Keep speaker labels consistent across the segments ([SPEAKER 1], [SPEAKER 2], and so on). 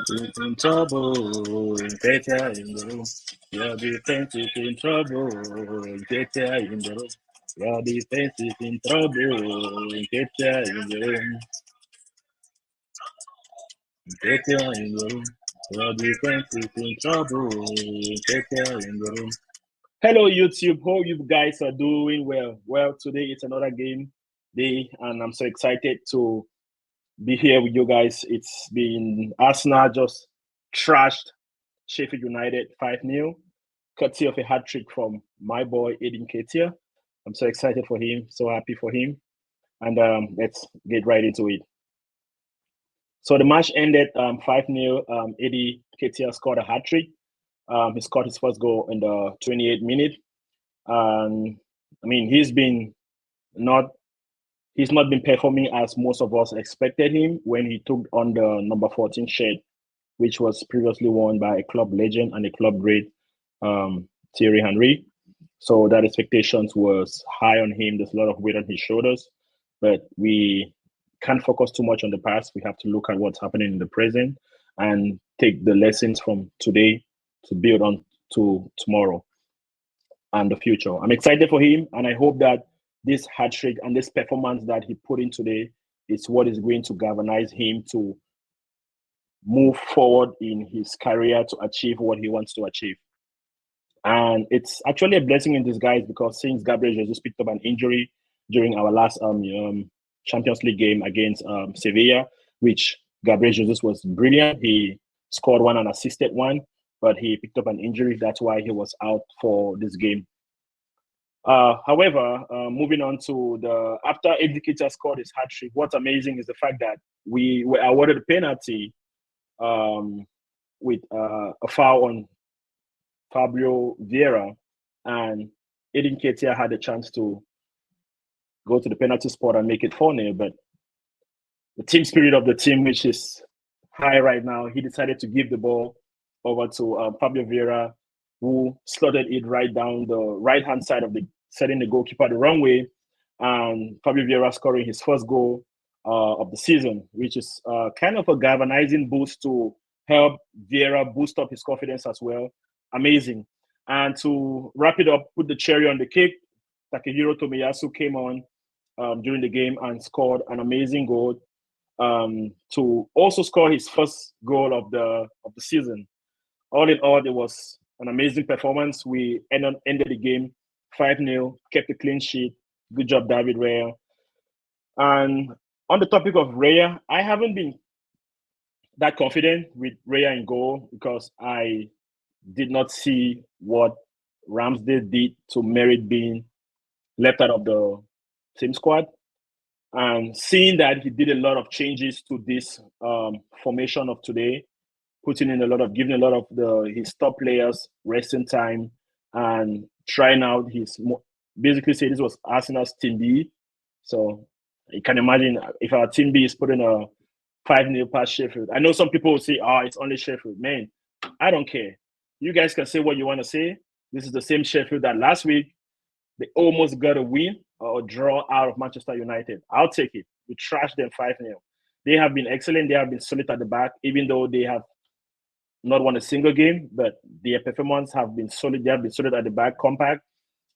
[SPEAKER 1] It's in trouble, get her in the room. Your defense is in trouble, get her in the room. Your defense is in trouble, get her in the room. Get her in the room. Your defense is in trouble, get her in the room. Hello, YouTube. Hope you guys are doing well. Well, today it's another game day, and I'm so excited to be here with you guys. It's been Arsenal just trashed Sheffield United 5-0, courtesy of a hat trick from my boy Edin Ketia. I'm so excited for him, so happy for him. And let's get right into it. So the match ended 5-0. Eddie Ketia scored a hat trick. He scored his first goal in the 28th minute. I mean, he's not been performing as most of us expected him when he took on the number 14 shirt, which was previously worn by a club legend and a club great, Thierry Henry. So that expectations was high on him. There's a lot of weight on his shoulders, but we can't focus too much on the past. We have to look at what's happening in the present and take the lessons from today to build on to tomorrow and the future. I'm excited for him, and I hope that this hat trick and this performance that he put in today is what is going to galvanize him to move forward in his career to achieve what he wants to achieve. And it's actually a blessing in disguise because since Gabriel Jesus picked up an injury during our last Champions League game against Sevilla, which Gabriel Jesus was brilliant. He scored one and assisted one, but he picked up an injury. That's why he was out for this game. However, moving on to after Educator scored his hat trick, what's amazing is the fact that we were awarded a penalty with a foul on Fabio Vieira, and Edin Ketia had a chance to go to the penalty spot and make it 4-0, but the team spirit of the team, which is high right now, he decided to give the ball over to Fabio Vieira, who slotted it right down the right-hand side of setting the goalkeeper the wrong way, and Fabio Vieira scoring his first goal of the season, which is kind of a galvanizing boost to help Vieira boost up his confidence as well. Amazing. And to wrap it up, put the cherry on the cake, Takehiro Tomiyasu came on during the game and scored an amazing goal to also score his first goal of the season. All in all, it was an amazing performance. We ended the game 5-0, kept a clean sheet. Good job, David Raya. And on the topic of Raya, I haven't been that confident with Raya in goal because I did not see what Ramsdale did to merit being left out of the team squad. And seeing that he did a lot of changes to this formation of today, giving a lot of his top players resting time and trying out basically say this was Arsenal's team B. So you can imagine if our team B is putting a 5-0 past Sheffield. I know some people will say, it's only Sheffield. Man, I don't care. You guys can say what you want to say. This is the same Sheffield that last week they almost got a win or a draw out of Manchester United. I'll take it. We trashed them 5-0. They have been excellent. They have been solid at the back, even though they have not won a single game, but their performance have been solid. They have been solid at the back, compact.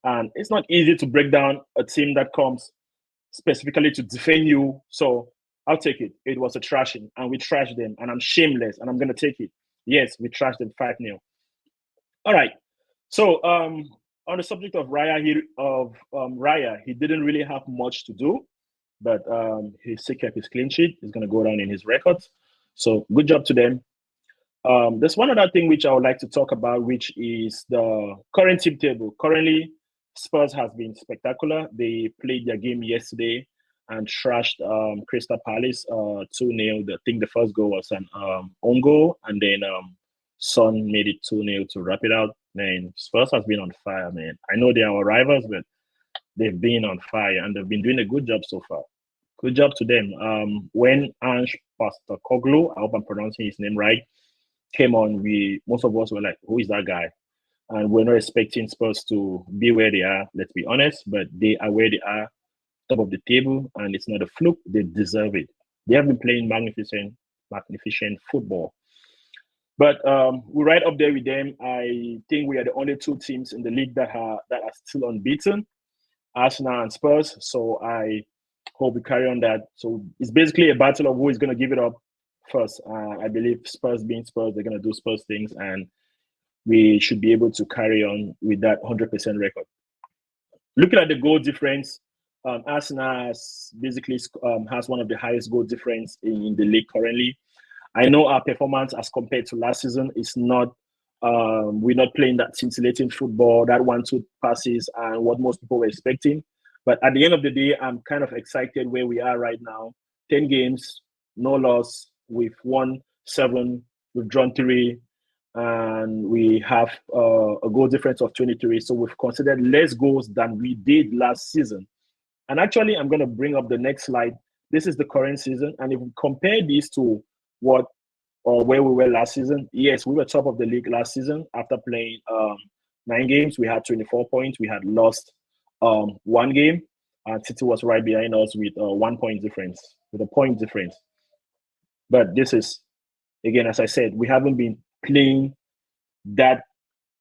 [SPEAKER 1] And it's not easy to break down a team that comes specifically to defend you. So I'll take it. It was a trashing, and we trashed them, and I'm shameless, and I'm going to take it. Yes, we trashed them 5-0. All right. So on the subject of Raya, he didn't really have much to do, but he still kept his clean sheet. He's going to go down in his records. So good job to them. There's one other thing which I would like to talk about, which is the current team table. Currently, Spurs has been spectacular. They played their game yesterday and trashed Crystal Palace 2-0. I think the first goal was an own goal, and then Son made it 2-0 to wrap it out. Man, Spurs has been on fire, man. I know they are our rivals, but they've been on fire, and they've been doing a good job so far. Good job to them. When Ange Postecoglou, I hope I'm pronouncing his name right, came on, most of us were like, who is that guy? And we're not expecting Spurs to be where they are, let's be honest, but they are where they are, top of the table, and it's not a fluke. They deserve it. They have been playing magnificent football. But we're right up there with them. I think we are the only two teams in the league that are still unbeaten, Arsenal and Spurs. So I hope we carry on that. So it's basically a battle of who is going to give it up first. I believe Spurs being Spurs, they're going to do Spurs things, and we should be able to carry on with that 100% record. Looking at the goal difference, Arsenal basically has one of the highest goal difference in the league currently. I know our performance as compared to last season is not. We're not playing that scintillating football, that one-two passes, and what most people were expecting. But at the end of the day, I'm kind of excited where we are right now. 10 games, no loss. We've won 7. We've drawn 3, and we have a goal difference of 23. So we've considered less goals than we did last season. And actually, I'm going to bring up the next slide. This is the current season, and if we compare these to what or where we were last season, yes, we were top of the league last season after playing 9 games. We had 24 points. We had lost 1 game. City was right behind us with a 1 point difference, with a point difference. But this is, again, as I said, we haven't been playing that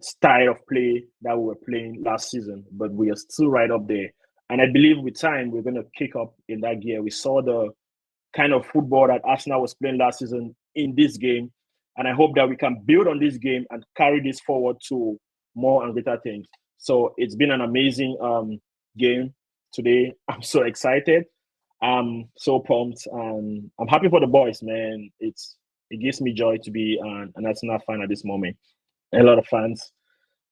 [SPEAKER 1] style of play that we were playing last season, but we are still right up there. And I believe with time, we're going to kick up in that gear. We saw the kind of football that Arsenal was playing last season in this game. And I hope that we can build on this game and carry this forward to more and greater things. So it's been an amazing game today. I'm so excited. I'm so pumped. And I'm happy for the boys, man. It gives me joy to be an Arsenal fan at this moment. A lot of fans,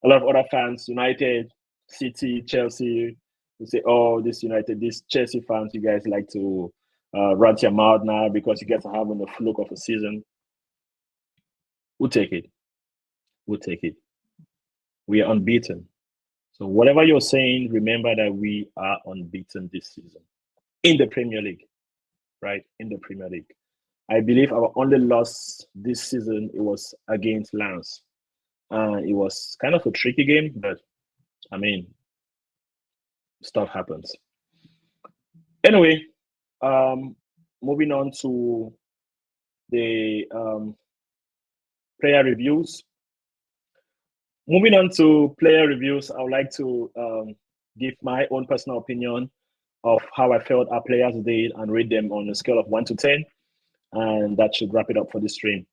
[SPEAKER 1] a lot of other fans, United, City, Chelsea, they say, oh, this United, this Chelsea fans, you guys like to run your mouth now because you guys are having a fluke of a season. We'll take it. We'll take it. We are unbeaten. So whatever you're saying, remember that we are unbeaten this season in the Premier League, right? In the Premier League. I believe our only loss this season, it was against Lens. It was kind of a tricky game, but I mean, stuff happens. Anyway, moving on to the player reviews. Moving on to player reviews, I would like to give my own personal opinion of how I felt our players did and rate them on a scale of 1 to 10. And that should wrap it up for this stream.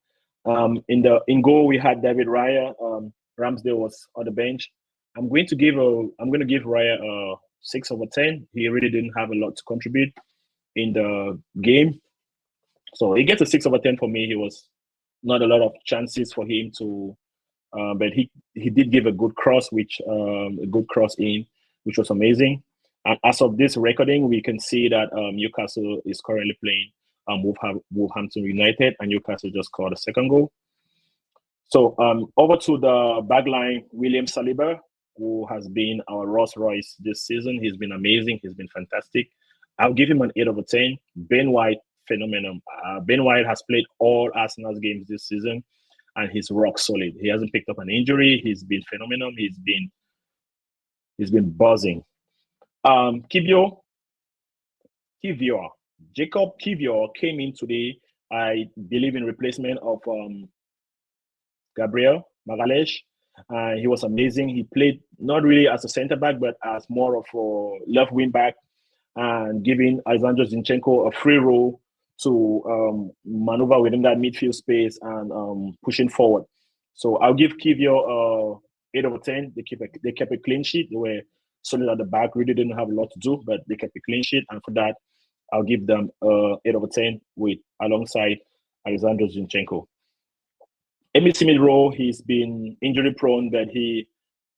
[SPEAKER 1] In goal, we had David Raya. Ramsdale was on the bench. I'm going to give Raya a 6 over 10. He really didn't have a lot to contribute in the game. So he gets a 6 over 10 for me. He was not a lot of chances for him to, but he did give a good cross, a good cross in, which was amazing. And as of this recording, we can see that Newcastle is currently playing Wolverhampton United, and Newcastle just scored a second goal. So over to the backline, William Saliba, who has been our Rolls Royce this season. He's been amazing. He's been fantastic. I'll give him an 8 over 10. Ben White, phenomenal. Ben White has played all Arsenal's games this season, and he's rock solid. He hasn't picked up an injury. He's been phenomenal. He's been buzzing. Jacob Kivior came in today, I believe, in replacement of Gabriel Magalhaes. He was amazing. He played not really as a center back, but as more of a left wing back, and giving Alexander Zinchenko a free role to maneuver within that midfield space and pushing forward. So I'll give Kivior 8 over 10. They kept a clean sheet. They were solid at the back. Really didn't have a lot to do, but they kept a clean sheet, and for that, I'll give them 8 over 10 alongside Alexander Zinchenko. Emil Smith-Rowe, he's been injury prone, but he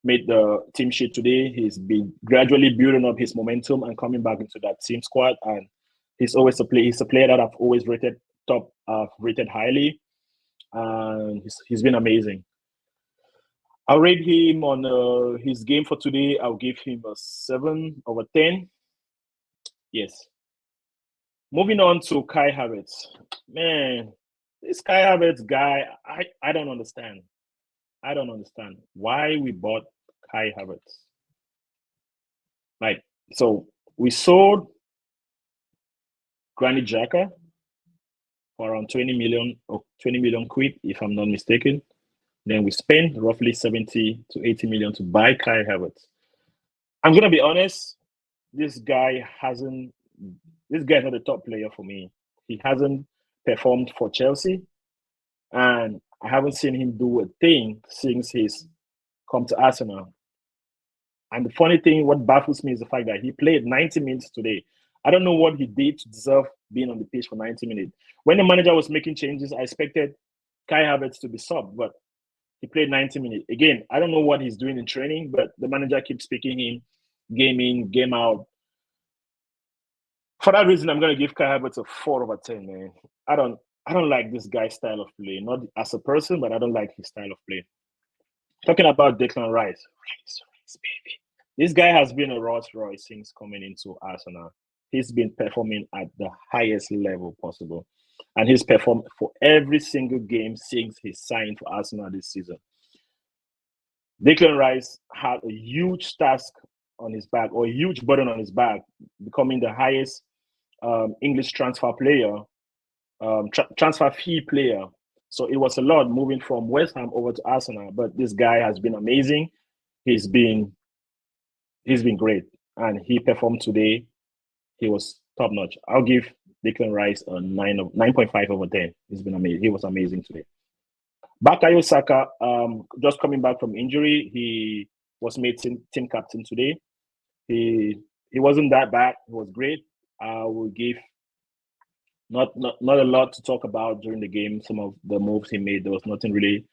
[SPEAKER 1] made the team sheet today. He's been gradually building up his momentum and coming back into that team squad. And he's always he's a player that I've always rated highly. And he's been amazing. I'll rate him on his game for today. I'll give him a 7 over 10. Yes. Moving on to Kai Havertz. Man, this Kai Havertz guy, I don't understand. I don't understand why we bought Kai Havertz. Like, so we sold Granit Xhaka for around 20 million or 20 million quid, if I'm not mistaken. Then we spent roughly 70 to 80 million to buy Kai Havertz. I'm gonna be honest, this guy hasn't this guy's not a top player for me. He hasn't performed for Chelsea, and I haven't seen him do a thing since he's come to Arsenal. And the funny thing, what baffles me is the fact that he played 90 minutes today. I don't know what he did to deserve being on the pitch for 90 minutes. When the manager was making changes, I expected Kai Havertz to be subbed, but he played 90 minutes. Again, I don't know what he's doing in training, but the manager keeps picking him game in, game out. For that reason, I'm gonna give Kai Havertz a 4/10, man. I don't like this guy's style of play. Not as a person, but I don't like his style of play. Talking about Declan Rice, baby. This guy has been a Rolls Royce since coming into Arsenal. He's been performing at the highest level possible. And he's performed for every single game since he signed for Arsenal this season. Declan Rice had a huge task on his back, or a huge burden on his back, becoming the highest English transfer player, transfer fee player. So it was a lot moving from West Ham over to Arsenal. But this guy has been amazing. He's been great, and he performed today. He was top notch. I'll give Declan Rice a 9.5/10. He's been amazing. He was amazing today. Bukayo Saka, just coming back from injury, he was made team captain today. He wasn't that bad. He was great. I will give not a lot to talk about during the game. Some of the moves he made, there was nothing really,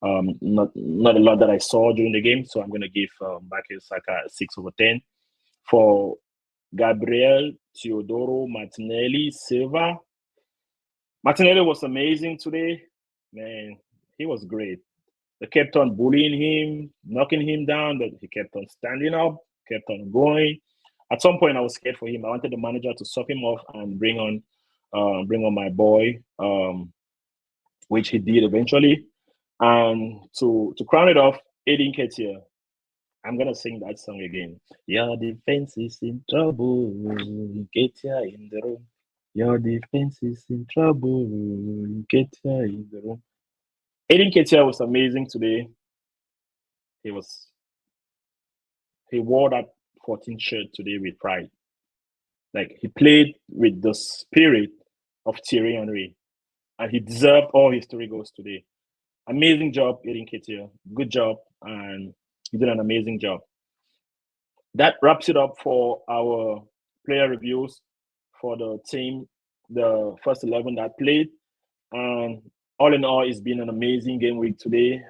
[SPEAKER 1] not a lot that I saw during the game. So I'm going to give Bukayo Saka a 6/10. For Gabriel Teodoro Martinelli Silva, Martinelli was amazing today. Man, he was great. They kept on bullying him, knocking him down, but he kept on standing up, kept on going. At some point, I was scared for him. I wanted the manager to suck him off and bring on my boy, which he did eventually. And to crown it off, Eddie Nketiah. I'm gonna sing that song again. Your defense is in trouble. Nketiah in the room. Your defense is in trouble. Nketiah in the room. Eddie Nketiah was amazing today. He wore that 14 shirt today with pride. Like, he played with the spirit of Thierry Henry, and he deserved all his 3 goals today. Amazing job, Eddie Nketiah. Good job, and he did an amazing job. That wraps it up for our player reviews for the team, the first 11 that played. And all in all, it's been an amazing game week today.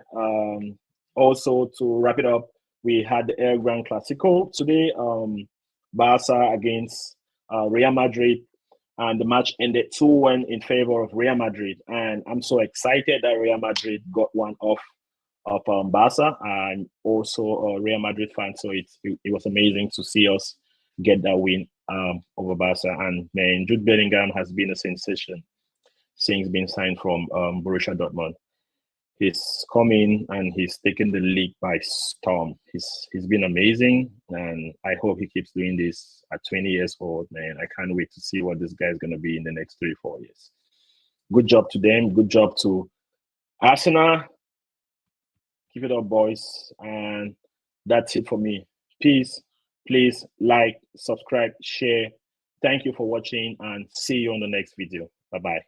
[SPEAKER 1] Also, to wrap it up, we had the El Gran Clasico today, Barca against Real Madrid, and the match ended 2-1 in favor of Real Madrid. And I'm so excited that Real Madrid got one off of Barca. I'm also a Real Madrid fan, so it was amazing to see us get that win over Barca. And man, Jude Bellingham has been a sensation since being signed from Borussia Dortmund. He's come in and he's taken the league by storm. He's been amazing, and I hope he keeps doing this at 20 years old. Man, I can't wait to see what this guy is going to be in the next 3-4 years. Good job to them. Good job to Arsenal. Keep it up, boys. And that's it for me. Peace. Please like, subscribe, share. Thank you for watching, and see you on the next video. Bye-bye.